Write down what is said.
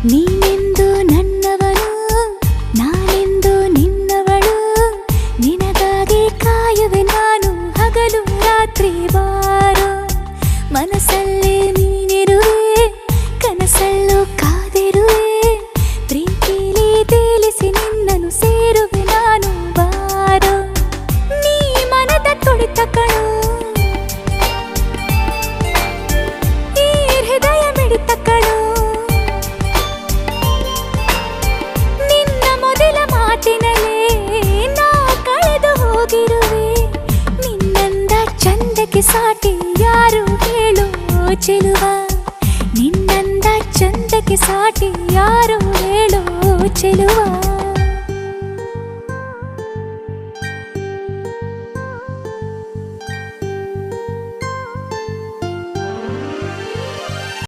ನೀನೆಂದು ನನ್ನವನು ನಾನೆಂದು ನಿನ್ನವಳು ನಿನಗಾಗಿ ಕಾಯುವೆ ನಾನು ಹಗಲು ರಾತ್ರಿ ಬಾರೋ ಮನಸ್ಸಲ್ಲೇ ನೀನಿರುವೆ ಕನಸಲ್ಲೂ ಕಾದಿರುವೆ ಪ್ರೀತಿಲಿ ತೇಲಿಸಿ ನಿನ್ನನ್ನು ಸೇರುವೆ ನಾನು ಬಾರೋ ನೀ ಮನದ ತುಡಿತ ಕಣೋ ಈ ಹೃದಯ ಮಿಡಿತ ಕಣೋ ನಿನ್ನ ಮೊದಲ ಮಾತಿನಲ್ಲೇ ನಾ ಕಳೆದು ಹೋಗಿರುವೆ ನಿನ್ನಂದ ಚಂದಕ್ಕೆ ಸಾಟಿ ಯಾರು ಹೇಳು ಚೆಲುವ ನಿನ್ನಂದ ಚಂದಕ್ಕೆ ಸಾಟಿ ಯಾರು ಹೇಳು ಚೆಲುವ